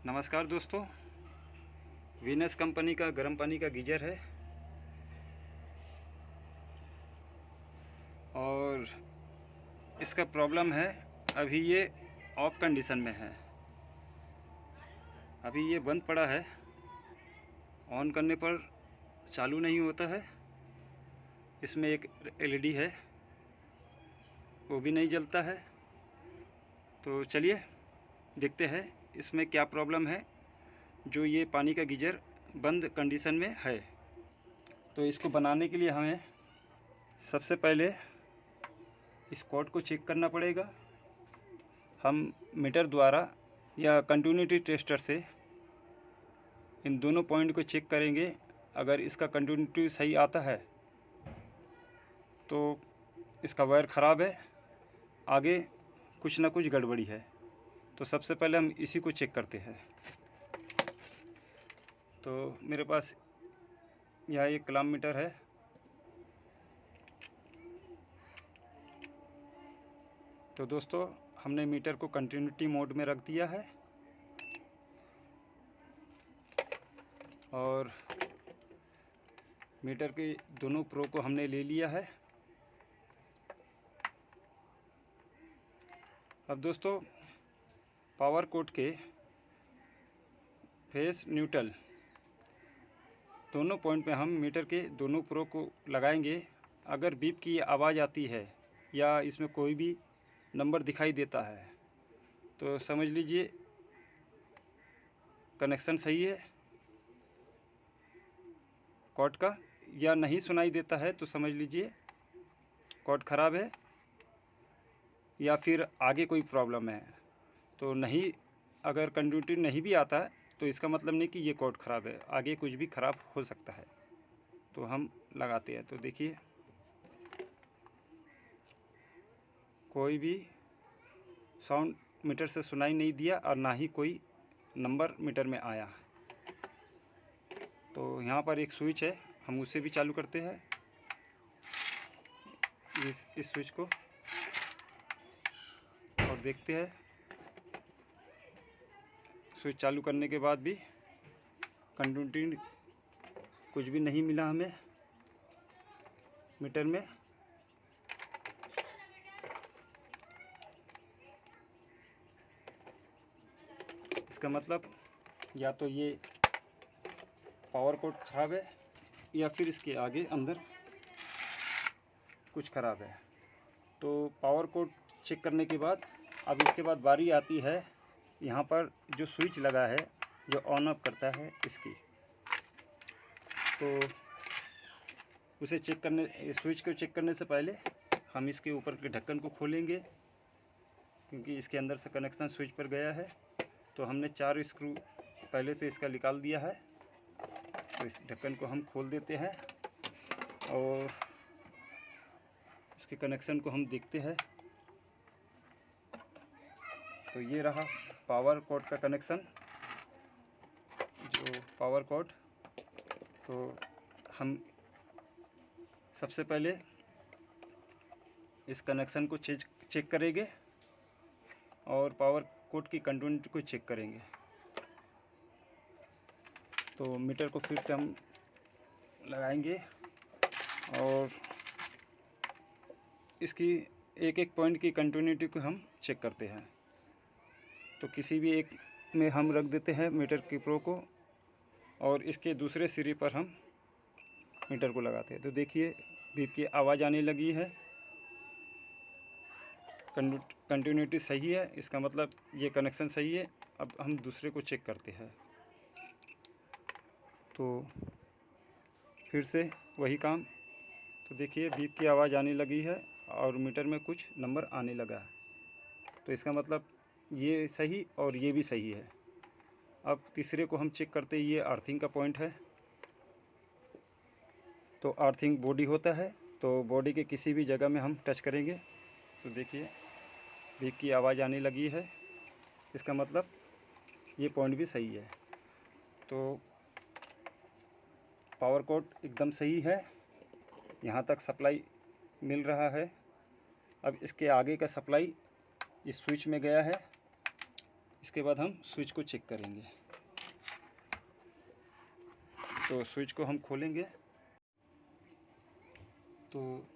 नमस्कार दोस्तों, Venus company का गर्म पानी का गीज़र है और इसका प्रॉब्लम है अभी ये ऑफ कंडीशन में है। अभी ये बंद पड़ा है, ऑन करने पर चालू नहीं होता है। इसमें एक एलईडी है, वो भी नहीं जलता है। तो चलिए देखते हैं इसमें क्या प्रॉब्लम है जो ये पानी का गीज़र बंद कंडीशन में है। तो इसको बनाने के लिए हमें सबसे पहले इस कोड को चेक करना पड़ेगा। हम मीटर द्वारा या कंटिन्यूटी टेस्टर से इन दोनों पॉइंट को चेक करेंगे। अगर इसका कंटिन्यूटी सही आता है तो इसका वायर ख़राब है, आगे कुछ ना कुछ गड़बड़ी है। तो सबसे पहले हम इसी को चेक करते हैं। तो मेरे पास यहाँ एक क्लाम मीटर है। तो दोस्तों, हमने मीटर को कंटिन्यूटी मोड में रख दिया है और मीटर के दोनों प्रो को हमने ले लिया है। अब दोस्तों, पावर कोड के फेस न्यूट्रल दोनों पॉइंट पे हम मीटर के दोनों प्रो को लगाएंगे। अगर बीप की आवाज़ आती है या इसमें कोई भी नंबर दिखाई देता है तो समझ लीजिए कनेक्शन सही है कॉर्ड का, या नहीं सुनाई देता है तो समझ लीजिए कॉर्ड ख़राब है या फिर आगे कोई प्रॉब्लम है। तो नहीं, अगर कंटिन्यूटी नहीं भी आता है तो इसका मतलब नहीं कि ये कॉर्ड ख़राब है, आगे कुछ भी ख़राब हो सकता है। तो हम लगाते हैं। तो देखिए कोई भी साउंड मीटर से सुनाई नहीं दिया और ना ही कोई नंबर मीटर में आया। तो यहाँ पर एक स्विच है, हम उसे भी चालू करते हैं। इस स्विच को और देखते हैं। स्विच चालू करने के बाद भी कंटिन्यूटी कुछ भी नहीं मिला हमें मीटर में। इसका मतलब या तो ये पावर कोड ख़राब है या फिर इसके आगे अंदर कुछ ख़राब है। तो पावर कोड चेक करने के बाद अब इसके बाद बारी आती है यहाँ पर जो स्विच लगा है जो ऑन ऑफ करता है इसकी। तो उसे चेक करने, स्विच को चेक करने से पहले हम इसके ऊपर के ढक्कन को खोलेंगे, क्योंकि इसके अंदर से कनेक्शन स्विच पर गया है। तो हमने 4 स्क्रू पहले से इसका निकाल दिया है। तो इस ढक्कन को हम खोल देते हैं और इसके कनेक्शन को हम देखते हैं। तो ये रहा पावर कोड का कनेक्शन, जो पावर कोड। तो हम सबसे पहले इस कनेक्शन को चेक करेंगे और पावर कोड की कंटिन्यूटी को चेक करेंगे। तो मीटर को फिर से हम लगाएंगे और इसकी एक एक पॉइंट की कंटिन्यूटी को हम चेक करते हैं। तो किसी भी एक में हम रख देते हैं मीटर की प्रो को और इसके दूसरे सिरे पर हम मीटर को लगाते हैं। तो देखिए बीप की आवाज़ आने लगी है, कंटिन्यूटी सही है, इसका मतलब ये कनेक्शन सही है। अब हम दूसरे को चेक करते हैं। तो फिर से वही काम। तो देखिए बीप की आवाज़ आने लगी है और मीटर में कुछ नंबर आने लगा है। तो इसका मतलब ये सही और ये भी सही है। अब तीसरे को हम चेक करते हैं। ये अर्थिंग का पॉइंट है। तो अर्थिंग बॉडी होता है, तो बॉडी के किसी भी जगह में हम टच करेंगे तो देखिए बीप की आवाज़ आने लगी है, इसका मतलब ये पॉइंट भी सही है। तो पावर कोड एकदम सही है, यहाँ तक सप्लाई मिल रहा है। अब इसके आगे का सप्लाई इस स्विच में गया है इसके बाद हम स्विच को चेक करेंगे। तो स्विच को हम खोलेंगे, तो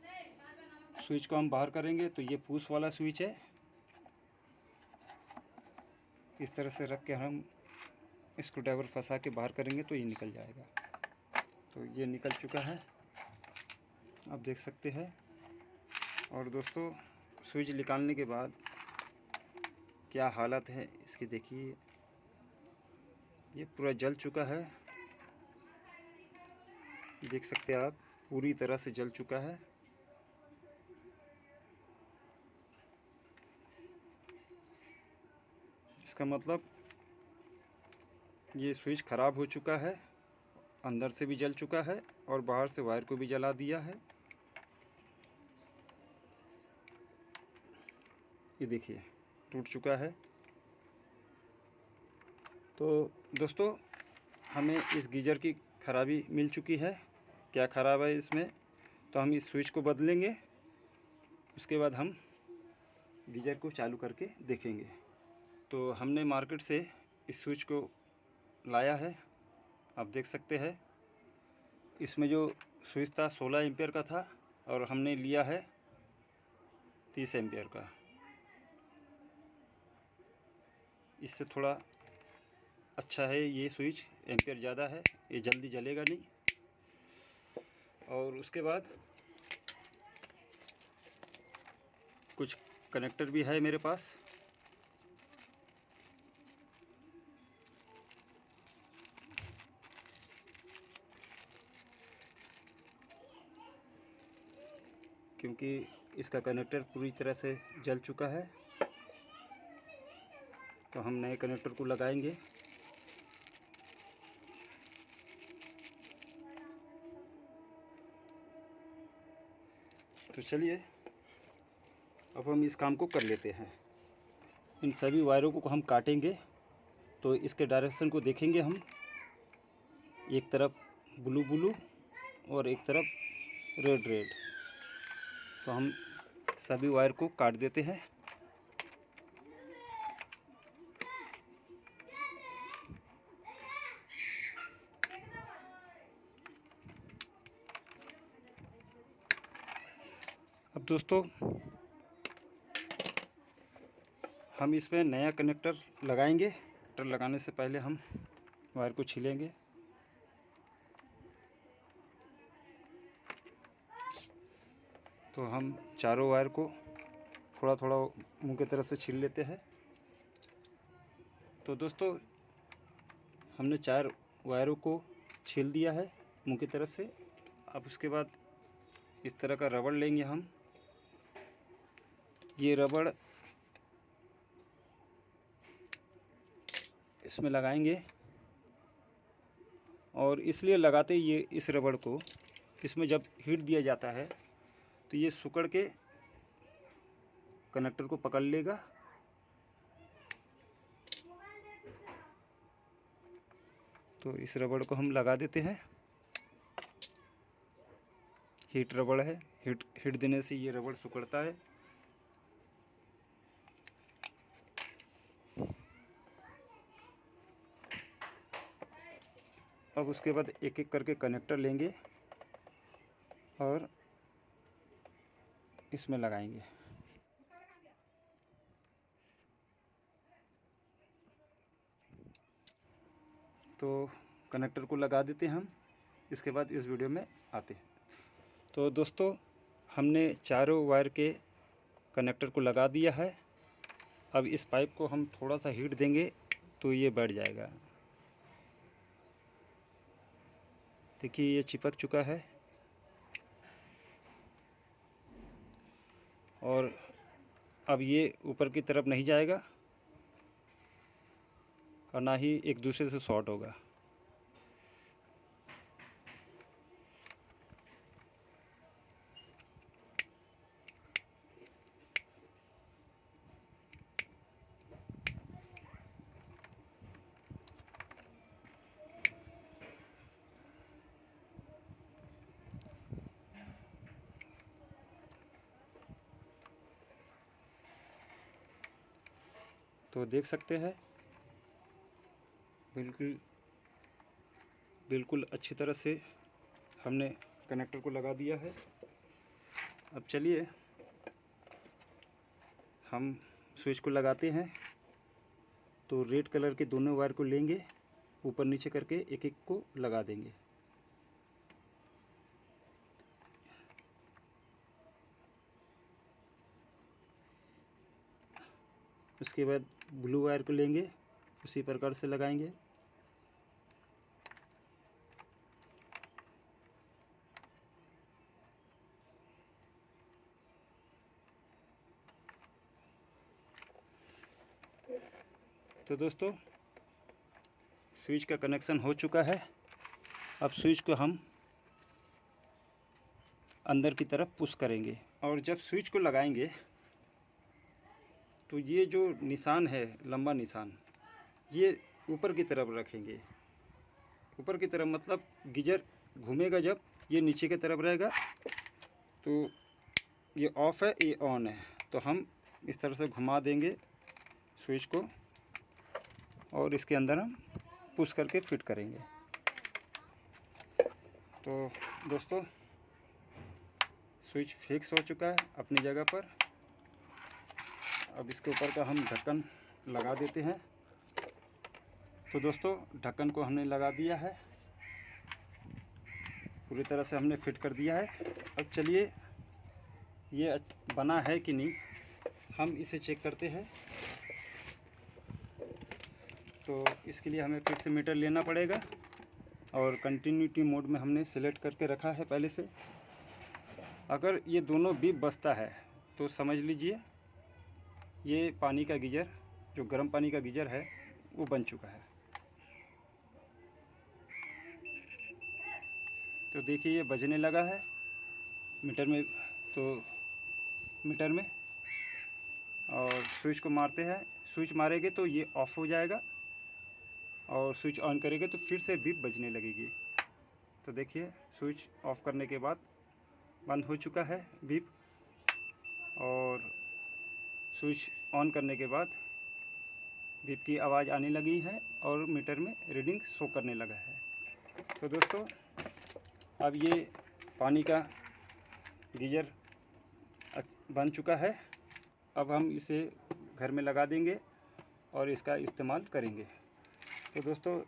स्विच को हम बाहर करेंगे तो ये पुश वाला स्विच है। इस तरह से रख के हम स्क्रू ड्राइवर फंसा के बाहर करेंगे तो ये निकल जाएगा। तो ये निकल चुका है, आप देख सकते हैं। और दोस्तों, स्विच निकालने के बाद क्या हालत है इसकी देखिए, ये पूरा जल चुका है। देख सकते हैं आप, पूरी तरह से जल चुका है। इसका मतलब ये स्विच ख़राब हो चुका है, अंदर से भी जल चुका है और बाहर से वायर को भी जला दिया है। ये देखिए टूट चुका है। तो दोस्तों, हमें इस गीज़र की ख़राबी मिल चुकी है। क्या ख़राब है इसमें, तो हम इस स्विच को बदलेंगे, उसके बाद हम गीज़र को चालू करके देखेंगे। तो हमने मार्केट से इस स्विच को लाया है, आप देख सकते हैं। इसमें जो स्विच था 16 एम्पियर का था और हमने लिया है 30 एम्पियर का। इससे थोड़ा अच्छा है ये स्विच, एम्पियर ज़्यादा है, ये जल्दी जलेगा नहीं। और उसके बाद कुछ कनेक्टर भी है मेरे पास। क्योंकि इसका कनेक्टर पूरी तरह से जल चुका है, तो हम नए कनेक्टर को लगाएंगे। तो चलिए अब हम इस काम को कर लेते हैं। इन सभी वायरों को हम काटेंगे, तो इसके डायरेक्शन को देखेंगे हम। एक तरफ ब्लू ब्लू और एक तरफ रेड रेड। तो हम सभी वायर को काट देते हैं। अब दोस्तों, हम इसमें नया कनेक्टर लगाएंगे। कनेक्टर लगाने से पहले हम वायर को छीलेंगे। तो हम चारों वायर को थोड़ा थोड़ा मुंह की तरफ से छील लेते हैं। तो दोस्तों, हमने 4 वायरों को छील दिया है मुंह की तरफ से। अब उसके बाद इस तरह का रबड़ लेंगे हम। ये रबड़ इसमें लगाएंगे, और इसलिए लगाते ये इस रबड़ को, इसमें जब हीट दिया जाता है तो ये सिकुड़ के कनेक्टर को पकड़ लेगा। तो इस रबड़ को हम लगा देते हैं। हीट रबड़ है, हीट देने से ये रबड़ सिकुड़ता है। अब उसके बाद एक एक करके कनेक्टर लेंगे और इसमें लगाएंगे। तो कनेक्टर को लगा देते हैं हम, इसके बाद इस वीडियो में आते हैं। तो दोस्तों, हमने चारों वायर के कनेक्टर को लगा दिया है। अब इस पाइप को हम थोड़ा सा हीट देंगे तो ये बैठ जाएगा। देखिए ये चिपक चुका है, और अब ये ऊपर की तरफ नहीं जाएगा और ना ही एक दूसरे से शॉर्ट होगा। तो देख सकते हैं बिल्कुल अच्छी तरह से हमने कनेक्टर को लगा दिया है। अब चलिए हम स्विच को लगाते हैं। तो रेड कलर के दोनों वायर को लेंगे, ऊपर नीचे करके एक एक को लगा देंगे। उसके बाद ब्लू वायर को लेंगे, उसी प्रकार से लगाएंगे। तो दोस्तों स्विच का कनेक्शन हो चुका है। अब स्विच को हम अंदर की तरफ पुश करेंगे और जब स्विच को लगाएंगे तो ये जो निशान है, लंबा निशान, ये ऊपर की तरफ रखेंगे। ऊपर की तरफ मतलब गीजर घूमेगा जब, ये नीचे की तरफ रहेगा। तो ये ऑफ है, ये ऑन है, तो हम इस तरह से घुमा देंगे स्विच को और इसके अंदर हम पुश करके फिट करेंगे। तो दोस्तों स्विच फिक्स हो चुका है अपनी जगह पर। अब इसके ऊपर का हम ढक्कन लगा देते हैं। तो दोस्तों ढक्कन को हमने लगा दिया है, पूरी तरह से हमने फिट कर दिया है। अब चलिए ये बना है कि नहीं हम इसे चेक करते हैं। तो इसके लिए हमें फिर से मीटर लेना पड़ेगा और कंटिन्यूटी मोड में हमने सिलेक्ट करके रखा है पहले से। अगर ये दोनों बीप बजता है तो समझ लीजिए ये पानी का गीजर, जो गर्म पानी का गीजर है, वो बन चुका है। तो देखिए ये बजने लगा है मीटर में, तो मीटर में। और स्विच को मारते हैं, स्विच मारेंगे तो ये ऑफ़ हो जाएगा और स्विच ऑन करेंगे तो फिर से बीप बजने लगेगी। तो देखिए स्विच ऑफ करने के बाद बंद हो चुका है बीप, और स्विच ऑन करने के बाद बीप की आवाज़ आने लगी है और मीटर में रीडिंग शो करने लगा है। तो दोस्तों अब ये पानी का गीजर बन चुका है। अब हम इसे घर में लगा देंगे और इसका इस्तेमाल करेंगे। तो दोस्तों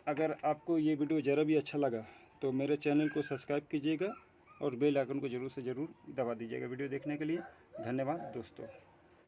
अगर आपको ये वीडियो ज़रा भी अच्छा लगा तो मेरे चैनल को सब्सक्राइब कीजिएगा और बेल आइकन को ज़रूर से ज़रूर दबा दीजिएगा। वीडियो देखने के लिए धन्यवाद दोस्तों।